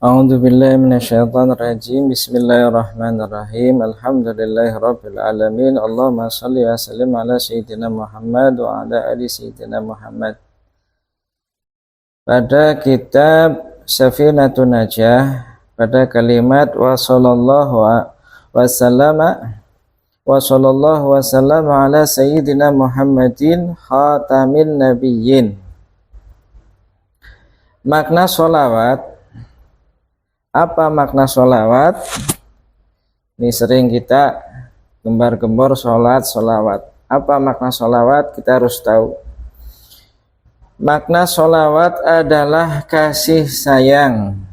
A'udzu billahi minasyaitonir rajim. Bismillahirrahmanirrahim. Alhamdulillahirabbil alamin. Allahumma shalli wa sallim ala sayyidina Muhammad wa ala ali sayyidina Muhammad. Pada kitab Safinatun Najah, pada kalimat wa sallallahu wa sallama ala sayyidina Muhammadin khatamin nabiyyin. Makna sholawat. Apa makna sholawat? Ini sering kita gembar-gembor sholawat. Apa makna sholawat? Kita harus tahu. Makna sholawat adalah kasih sayang.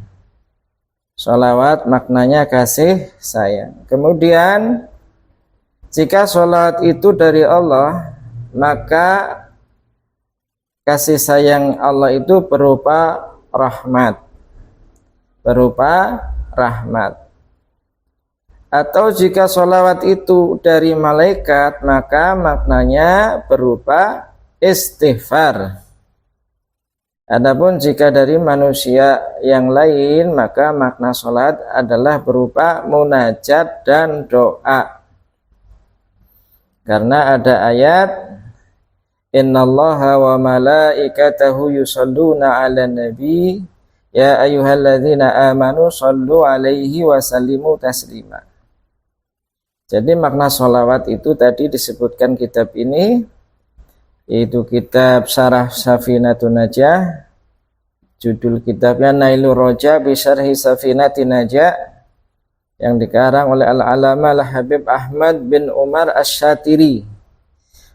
Sholawat maknanya kasih sayang. Kemudian jika sholawat itu dari Allah, maka kasih sayang Allah itu berupa rahmat. Atau jika sholawat itu dari malaikat, maka maknanya berupa istighfar. Adapun jika dari manusia yang lain, maka makna sholawat adalah berupa munajat dan doa. Karena ada ayat innallaha wa malaikatahu yusholluna 'alan nabi ya ayyuhalladzina amanu shollu alaihi wa sallimu taslima. Jadi makna sholawat itu tadi disebutkan kitab ini, yaitu kitab Syarah Safinatun Najah. Judul kitabnya Nailur Roja bi Syarhi Safinatin Najah, yang dikarang oleh Al-Alama Al-Habib Ahmad bin Umar Asy-Syatiri.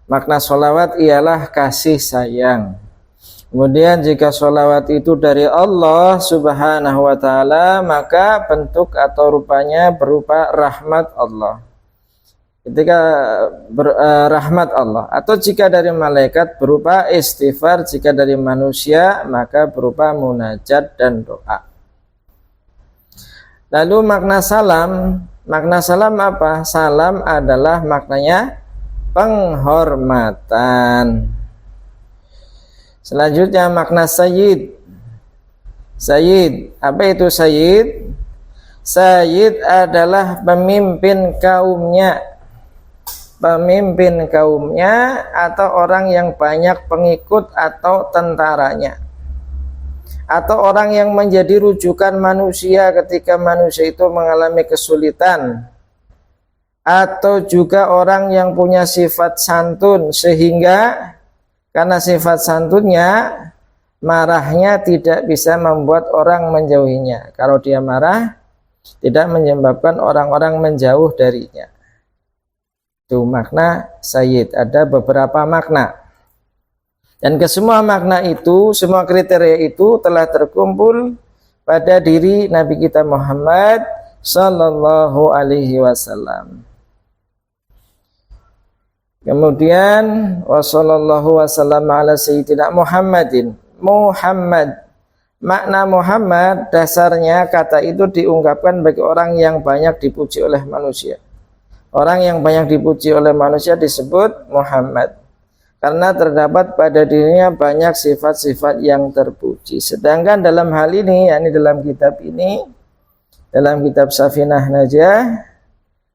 Makna sholawat ialah kasih sayang. Kemudian jika sholawat itu dari Allah subhanahu wa ta'ala, maka bentuk atau rupanya berupa rahmat Allah. Ketika rahmat Allah. Atau jika dari malaikat berupa istighfar, jika dari manusia maka berupa munajat dan doa. Lalu makna salam apa? Salam adalah maknanya penghormatan. Selanjutnya makna sayyid. Sayyid, apa itu sayyid? Sayyid adalah pemimpin kaumnya. Pemimpin kaumnya atau orang yang banyak pengikut atau tentaranya. Atau orang yang menjadi rujukan manusia ketika manusia itu mengalami kesulitan. Atau juga orang yang punya sifat santun, sehingga karena sifat santunnya, marahnya tidak bisa membuat orang menjauhinya. Kalau dia marah, tidak menyebabkan orang-orang menjauh darinya. Itu makna sayyid. Ada beberapa makna. Dan kesemua makna itu, semua kriteria itu telah terkumpul pada diri Nabi kita Muhammad sallallahu alaihi wasallam. Kemudian wassallallahu wasallam ala sayyidina Muhammadin. Muhammad, makna Muhammad dasarnya kata itu diungkapkan bagi orang yang banyak dipuji oleh manusia. Orang yang banyak dipuji oleh manusia disebut Muhammad, karena terdapat pada dirinya banyak sifat-sifat yang terpuji. Sedangkan dalam hal ini, yakni dalam kitab ini, dalam kitab Safinah Najah,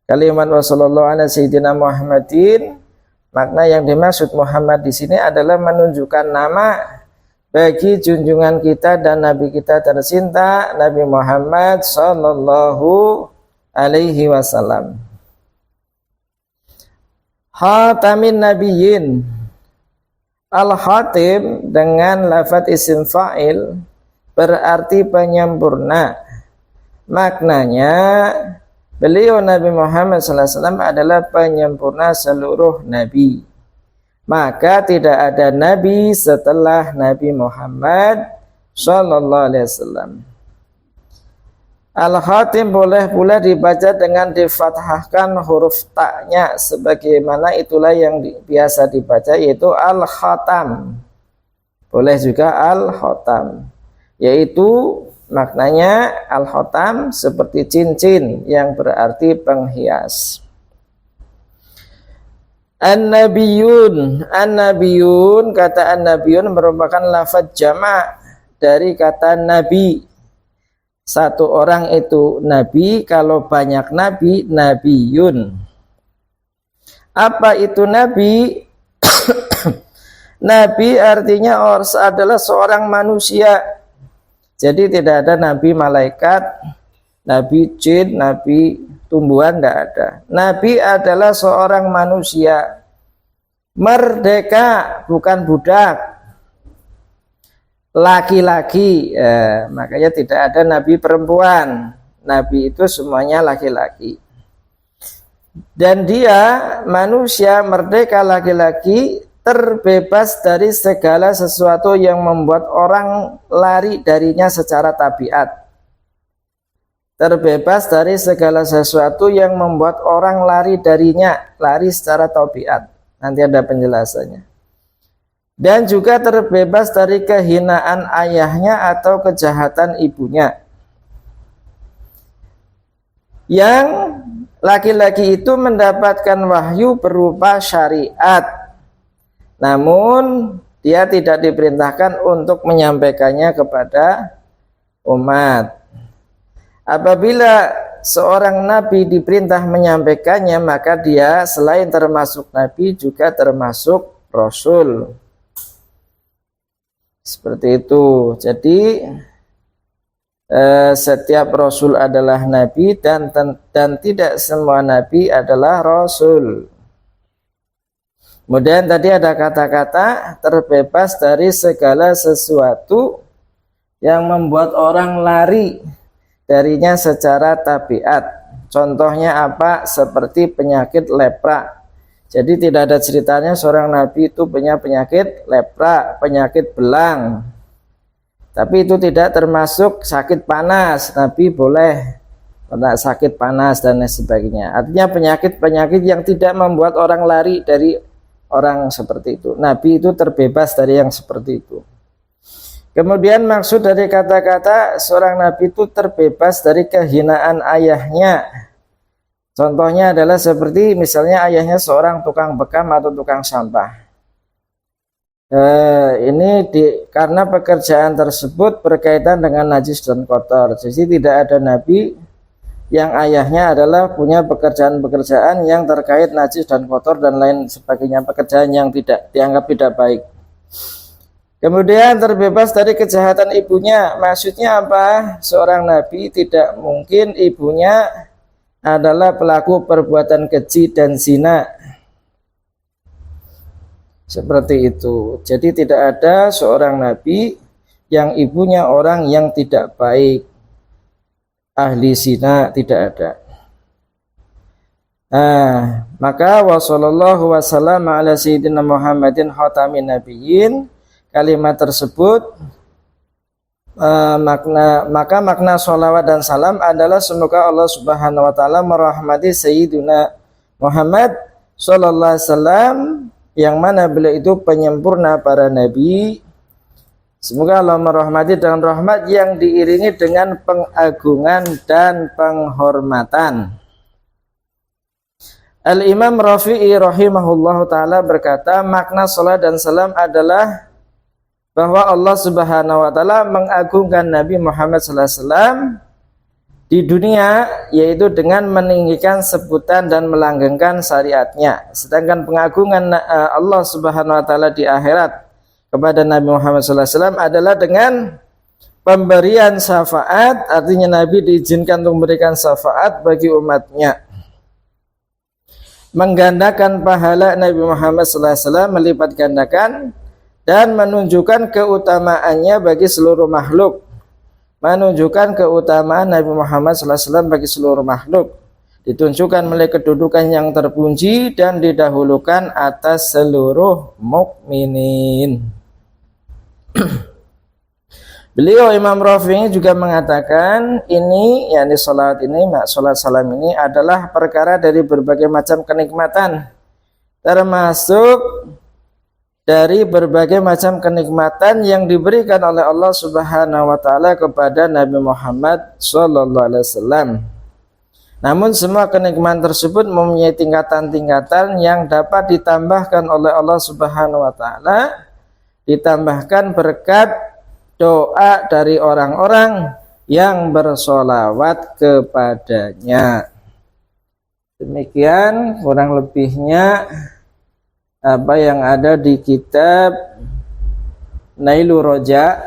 kalimat wassallallahu ala sayyidina Muhammadin, makna yang dimaksud Muhammad di sini adalah menunjukkan nama bagi junjungan kita dan Nabi kita tercinta, Nabi Muhammad sallallahu alaihi wasallam. Khatamin nabiyyin. Al-khatim dengan lafaz isim fa'il berarti penyempurna. Maknanya beliau Nabi Muhammad SAW adalah penyempurna seluruh nabi. Maka tidak ada nabi setelah Nabi Muhammad SAW. Al-Khatim boleh pula dibaca dengan difathahkan huruf ta-nya, sebagaimana itulah yang biasa dibaca, yaitu Al-Khatam. Boleh juga Al-Khatam, yaitu maknanya al-khatam seperti cincin yang berarti penghias. An-nabiyun. An-nabiyun, kata an-nabiyun merupakan lafaz jamak dari kata nabi. satu orang itu nabi, kalau banyak nabi, nabiyun. Apa itu nabi? Nabi artinya adalah seorang manusia. Jadi tidak ada nabi malaikat, nabi jin, nabi tumbuhan, tidak ada. Nabi adalah seorang manusia. Merdeka, bukan budak. Laki-laki, makanya tidak ada nabi perempuan. Nabi itu semuanya laki-laki. Dan dia manusia merdeka laki-laki, terbebas dari segala sesuatu yang membuat orang lari darinya secara tabiat. Terbebas dari segala sesuatu yang membuat orang lari darinya, lari secara tabiat. Nanti ada penjelasannya. Dan juga terbebas dari kehinaan ayahnya atau kejahatan ibunya. Yang laki-laki itu mendapatkan wahyu berupa syariat. Namun dia tidak diperintahkan untuk menyampaikannya kepada umat. Apabila seorang nabi diperintah menyampaikannya, maka dia selain termasuk nabi juga termasuk rasul. Seperti itu. Jadi setiap rasul adalah nabi dan tidak semua nabi adalah rasul. Kemudian tadi ada kata-kata terbebas dari segala sesuatu yang membuat orang lari darinya secara tabiat. Contohnya apa? Seperti penyakit lepra. Jadi tidak ada ceritanya seorang nabi itu punya penyakit lepra, penyakit belang. Tapi itu tidak termasuk sakit panas. Nabi boleh kena sakit panas dan lain sebagainya. Artinya penyakit-penyakit yang tidak membuat orang lari dari orang seperti itu. Nabi itu terbebas dari yang seperti itu. Kemudian maksud dari kata-kata seorang nabi itu terbebas dari kehinaan ayahnya. Contohnya adalah seperti misalnya ayahnya seorang tukang bekam atau tukang sampah. Karena pekerjaan tersebut berkaitan dengan najis dan kotor. Jadi tidak ada nabi yang ayahnya adalah punya pekerjaan-pekerjaan yang terkait najis dan kotor dan lain sebagainya, pekerjaan yang tidak dianggap tidak baik. Kemudian terbebas dari kejahatan ibunya. Maksudnya apa? Seorang nabi tidak mungkin ibunya adalah pelaku perbuatan keji dan zina. Seperti itu. Jadi tidak ada seorang nabi yang ibunya orang yang tidak baik, ahli zina, tidak ada. Maka wa sallallahu wasallam ala sayyidina Muhammadin khatamin nabiyyin. Kalimat tersebut makna sholawat dan salam adalah semoga Allah Subhanahu wa taala merahmati sayyidina Muhammad sallallahu alaihi wasallam yang mana beliau itu penyempurna para nabi. Semoga Allah merahmati dengan rahmat yang diiringi dengan pengagungan dan penghormatan. Al-Imam Rafi'i rahimahullahu ta'ala berkata, makna salat dan salam adalah bahwa Allah Subhanahu wa ta'ala mengagungkan Nabi Muhammad sallallahu alaihi wasallam di dunia, yaitu dengan meninggikan sebutan dan melanggengkan syariatnya. Sedangkan pengagungan Allah Subhanahu wa ta'ala di akhirat kepada Nabi Muhammad sallallahu alaihi wasallam adalah dengan pemberian syafaat. Artinya Nabi diizinkan untuk memberikan syafaat bagi umatnya, menggandakan pahala Nabi Muhammad sallallahu alaihi wasallam, melipat gandakan, dan menunjukkan keutamaannya bagi seluruh makhluk. Menunjukkan keutamaan Nabi Muhammad sallallahu alaihi wasallam bagi seluruh makhluk, ditunjukkan melalui kedudukan yang terpuji dan didahulukan atas seluruh mukminin. Beliau Imam Rafi'i juga mengatakan ini, yakni salat ini, salat salam ini adalah perkara dari berbagai macam kenikmatan, termasuk dari berbagai macam kenikmatan yang diberikan oleh Allah Subhanahu wa taala kepada Nabi Muhammad sallallahu alaihi wasallam. Namun semua kenikmatan tersebut mempunyai tingkatan-tingkatan yang dapat ditambahkan oleh Allah Subhanahu wa taala, ditambahkan berkat doa dari orang-orang yang bersolawat kepadanya. Demikian kurang lebihnya apa yang ada di kitab Nailur Roja,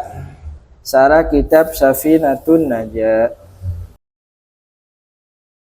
sarah kitab Safinatun Najah.